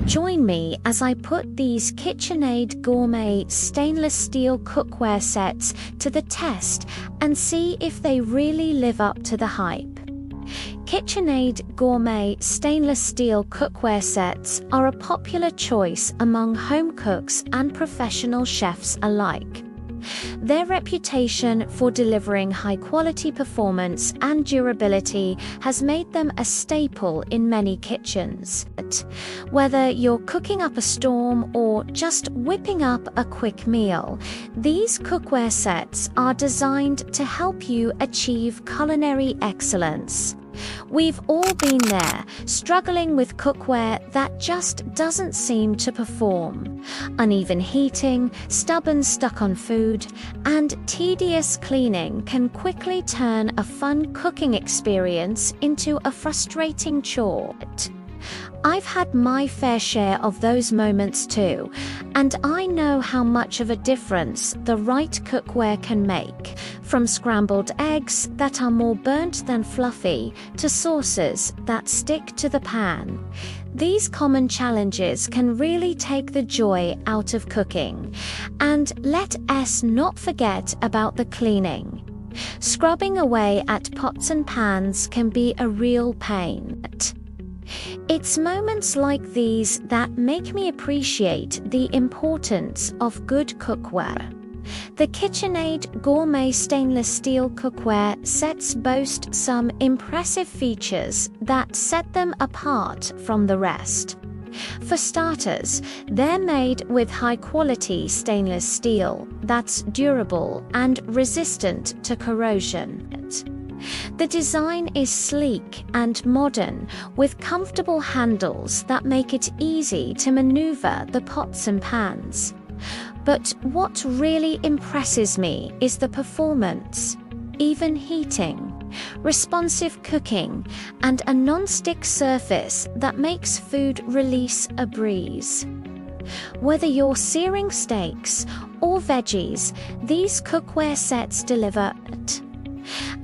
Join me as I put these KitchenAid Gourmet stainless steel cookware sets to the test and see if they really live up to the hype. KitchenAid Gourmet stainless steel cookware sets are a popular choice among home cooks and professional chefs alike. Their reputation for delivering high-quality performance and durability has made them a staple in many kitchens. Whether you're cooking up a storm or just whipping up a quick meal, these cookware sets are designed to help you achieve culinary excellence. We've all been there, struggling with cookware that just doesn't seem to perform. Uneven heating, stubborn stuck on food, and tedious cleaning can quickly turn a fun cooking experience into a frustrating chore. I've had my fair share of those moments too, and I know how much of a difference the right cookware can make, from scrambled eggs that are more burnt than fluffy to sauces that stick to the pan. These common challenges can really take the joy out of cooking. And let us not forget about the cleaning. Scrubbing away at pots and pans can be a real pain. It's moments like these that make me appreciate the importance of good cookware. The KitchenAid Gourmet stainless steel cookware sets boast some impressive features that set them apart from the rest. For starters, they're made with high-quality stainless steel that's durable and resistant to corrosion. The design is sleek and modern, with comfortable handles that make it easy to maneuver the pots and pans. But what really impresses me is the performance. Even heating, responsive cooking, and a non-stick surface that makes food release a breeze. Whether you're searing steaks or veggies, these cookware sets deliver it.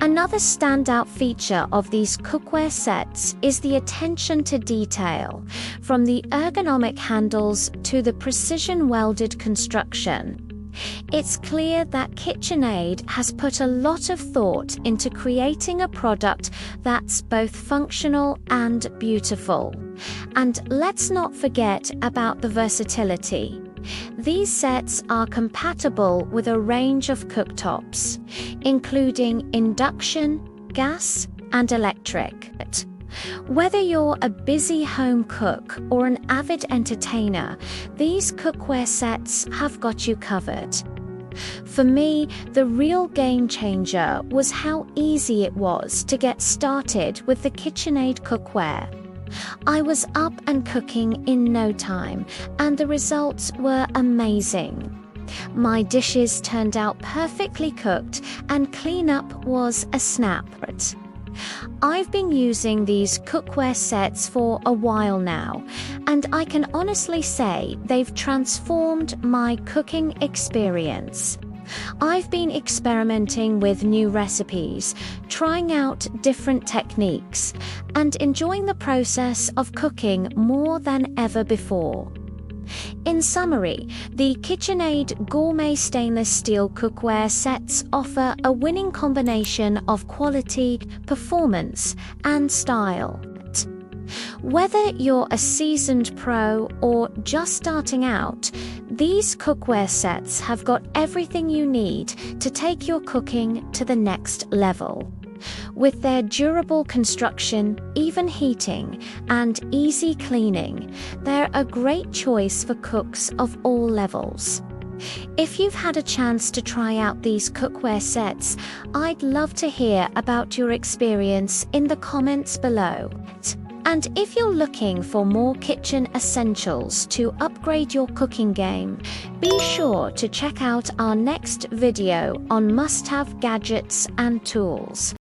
Another standout feature of these cookware sets is the attention to detail, from the ergonomic handles to the precision-welded construction. It's clear that KitchenAid has put a lot of thought into creating a product that's both functional and beautiful. And let's not forget about the versatility. These sets are compatible with a range of cooktops, including induction, gas, and electric. Whether you're a busy home cook or an avid entertainer, these cookware sets have got you covered. For me, the real game changer was how easy it was to get started with the KitchenAid cookware. I was up and cooking in no time, and the results were amazing. My dishes turned out perfectly cooked, and cleanup was a snap. I've been using these cookware sets for a while now, and I can honestly say they've transformed my cooking experience. I've been experimenting with new recipes, trying out different techniques, and enjoying the process of cooking more than ever before. In summary, the KitchenAid Gourmet stainless steel cookware sets offer a winning combination of quality, performance, and style. Whether you're a seasoned pro or just starting out, these cookware sets have got everything you need to take your cooking to the next level. With their durable construction, even heating, and easy cleaning, they're a great choice for cooks of all levels. If you've had a chance to try out these cookware sets, I'd love to hear about your experience in the comments below. And if you're looking for more kitchen essentials to upgrade your cooking game, be sure to check out our next video on must-have gadgets and tools.